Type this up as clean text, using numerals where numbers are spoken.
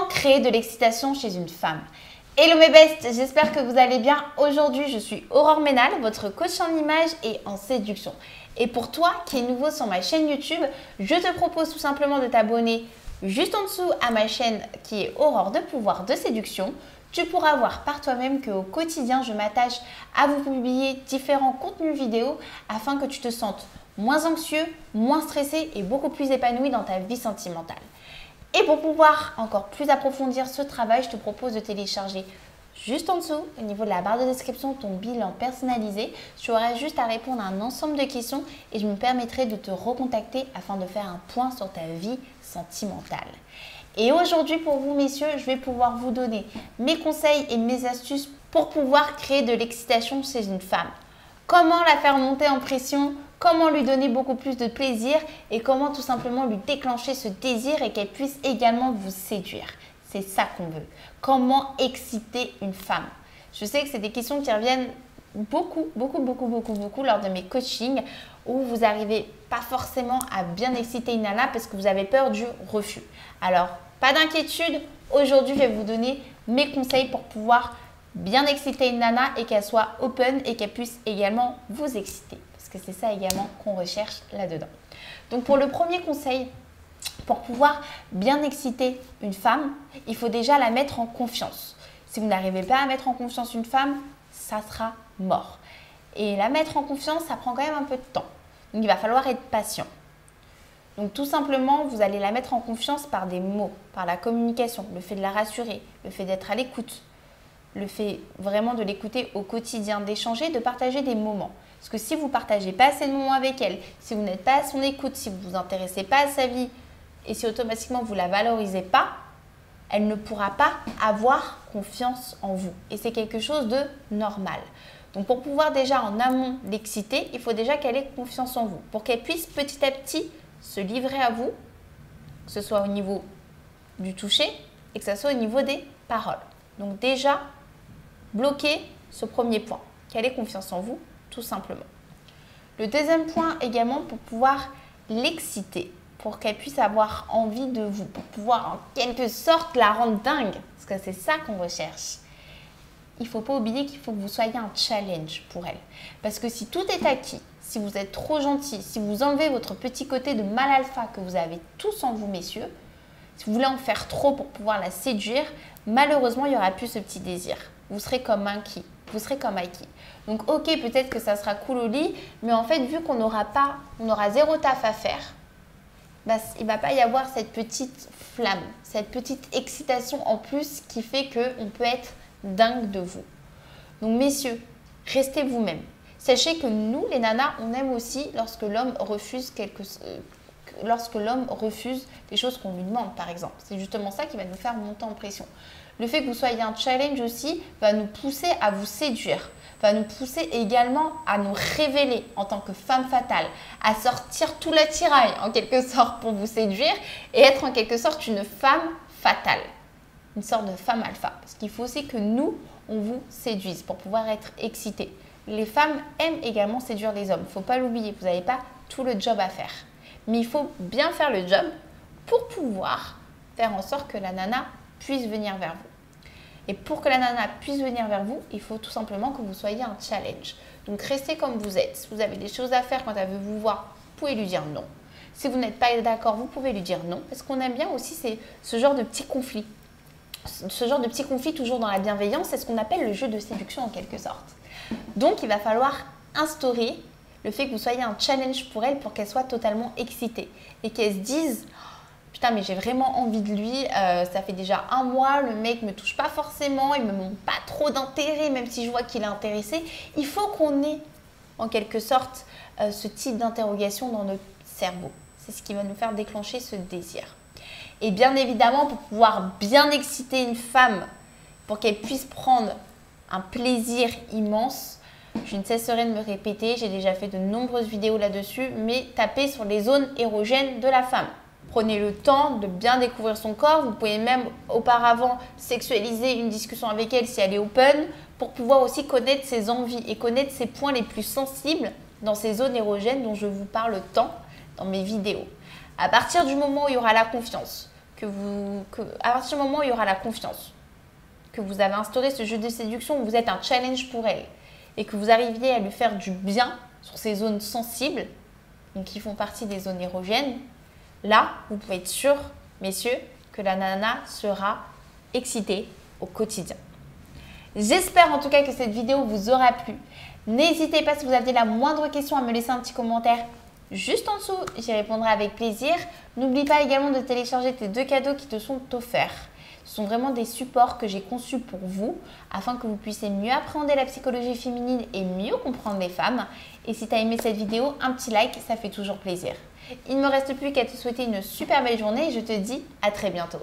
créer de l'excitation chez une femme? Hello mes bestes, j'espère que vous allez bien. Aujourd'hui, je suis Aurore Ménal, votre coach en image et en séduction. Et pour toi qui es nouveau sur ma chaîne YouTube, je te propose tout simplement de t'abonner juste en dessous à ma chaîne qui est Aurore de pouvoir de séduction. Tu pourras voir par toi-même qu'au quotidien, je m'attache à vous publier différents contenus vidéo afin que tu te sentes moins anxieux, moins stressé et beaucoup plus épanoui dans ta vie sentimentale. Et pour pouvoir encore plus approfondir ce travail, je te propose de télécharger juste en dessous, au niveau de la barre de description, ton bilan personnalisé. Tu auras juste à répondre à un ensemble de questions et je me permettrai de te recontacter afin de faire un point sur ta vie sentimentale. Et aujourd'hui pour vous messieurs, je vais pouvoir vous donner mes conseils et mes astuces pour pouvoir créer de l'excitation chez une femme. Comment la faire monter en pression, comment lui donner beaucoup plus de plaisir et comment tout simplement lui déclencher ce désir et qu'elle puisse également vous séduire. C'est ça qu'on veut. Comment exciter une femme? Je sais que c'est des questions qui reviennent beaucoup lors de mes coachings où vous n'arrivez pas forcément à bien exciter une nana parce que vous avez peur du refus. Alors, pas d'inquiétude, aujourd'hui je vais vous donner mes conseils pour pouvoir bien exciter une nana et qu'elle soit open et qu'elle puisse également vous exciter. Parce que c'est ça également qu'on recherche là-dedans. Donc pour le premier conseil, pour pouvoir bien exciter une femme, il faut déjà la mettre en confiance. Si vous n'arrivez pas à mettre en confiance une femme, ça sera mort. Et la mettre en confiance, ça prend quand même un peu de temps. Donc il va falloir être patient. Donc tout simplement, vous allez la mettre en confiance par des mots, par la communication, le fait de la rassurer, le fait d'être à l'écoute, le fait vraiment de l'écouter au quotidien, d'échanger, de partager des moments. Parce que si vous ne partagez pas assez de moments avec elle, si vous n'êtes pas à son écoute, si vous ne vous intéressez pas à sa vie et si automatiquement vous ne la valorisez pas, elle ne pourra pas avoir confiance en vous. Et c'est quelque chose de normal. Donc pour pouvoir déjà en amont l'exciter, il faut déjà qu'elle ait confiance en vous. Pour qu'elle puisse petit à petit se livrer à vous, que ce soit au niveau du toucher et que ce soit au niveau des paroles. Donc déjà, bloquez ce premier point, qu'elle ait confiance en vous, tout simplement. Le deuxième point également, pour pouvoir l'exciter, pour qu'elle puisse avoir envie de vous, pour pouvoir en quelque sorte la rendre dingue, parce que c'est ça qu'on recherche. Il ne faut pas oublier qu'il faut que vous soyez un challenge pour elle. Parce que si tout est acquis, si vous êtes trop gentil, si vous enlevez votre petit côté de mal alpha que vous avez tous en vous messieurs, si vous voulez en faire trop pour pouvoir la séduire, malheureusement, il n'y aura plus ce petit désir. Vous serez comme acquis. Vous serez comme acquis. Donc, ok, peut-être que ça sera cool au lit, mais en fait, vu qu'on aura zéro taf à faire, bah, il ne va pas y avoir cette petite flamme, cette petite excitation en plus qui fait qu'on peut être dingue de vous. Donc, messieurs, restez vous-même. Sachez que nous, les nanas, on aime aussi lorsque l'homme refuse des choses qu'on lui demande, par exemple. C'est justement ça qui va nous faire monter en pression. Le fait que vous soyez un challenge aussi va nous pousser à vous séduire, va nous pousser également à nous révéler en tant que femme fatale, à sortir tout l'attirail en quelque sorte pour vous séduire et être en quelque sorte une femme fatale, une sorte de femme alpha. Parce qu'il faut aussi que nous, on vous séduise pour pouvoir être excités. Les femmes aiment également séduire les hommes, il ne faut pas l'oublier, vous n'avez pas tout le job à faire. Mais il faut bien faire le job pour pouvoir faire en sorte que la nana puisse venir vers vous. Et pour que la nana puisse venir vers vous, il faut tout simplement que vous soyez un challenge. Donc restez comme vous êtes. Si vous avez des choses à faire quand elle veut vous voir, vous pouvez lui dire non. Si vous n'êtes pas d'accord, vous pouvez lui dire non. Parce qu'on aime bien aussi ce genre de petits conflits. Ce genre de petits conflits toujours dans la bienveillance, c'est ce qu'on appelle le jeu de séduction en quelque sorte. Donc il va falloir instaurer le fait que vous soyez un challenge pour elle pour qu'elle soit totalement excitée. Et qu'elle se dise... Putain, mais j'ai vraiment envie de lui, ça fait déjà un mois, le mec ne me touche pas forcément, il ne me montre pas trop d'intérêt, même si je vois qu'il est intéressé. Il faut qu'on ait, en quelque sorte, ce type d'interrogation dans notre cerveau. C'est ce qui va nous faire déclencher ce désir. Et bien évidemment, pour pouvoir bien exciter une femme, pour qu'elle puisse prendre un plaisir immense, je ne cesserai de me répéter, j'ai déjà fait de nombreuses vidéos là-dessus, mais tapez sur les zones érogènes de la femme. Prenez le temps de bien découvrir son corps. Vous pouvez même auparavant sexualiser une discussion avec elle si elle est open pour pouvoir aussi connaître ses envies et connaître ses points les plus sensibles dans ces zones érogènes dont je vous parle tant dans mes vidéos. À partir du moment où il y aura la confiance, à partir du moment où il y aura la confiance, que vous avez instauré ce jeu de séduction où vous êtes un challenge pour elle et que vous arriviez à lui faire du bien sur ces zones sensibles, donc qui font partie des zones érogènes, là, vous pouvez être sûr, messieurs, que la nana sera excitée au quotidien. J'espère en tout cas que cette vidéo vous aura plu. N'hésitez pas si vous avez la moindre question à me laisser un petit commentaire juste en dessous, j'y répondrai avec plaisir. N'oublie pas également de télécharger tes 2 cadeaux qui te sont offerts. Ce sont vraiment des supports que j'ai conçus pour vous afin que vous puissiez mieux appréhender la psychologie féminine et mieux comprendre les femmes. Et si tu as aimé cette vidéo, un petit like, ça fait toujours plaisir. Il ne me reste plus qu'à te souhaiter une super belle journée et je te dis à très bientôt.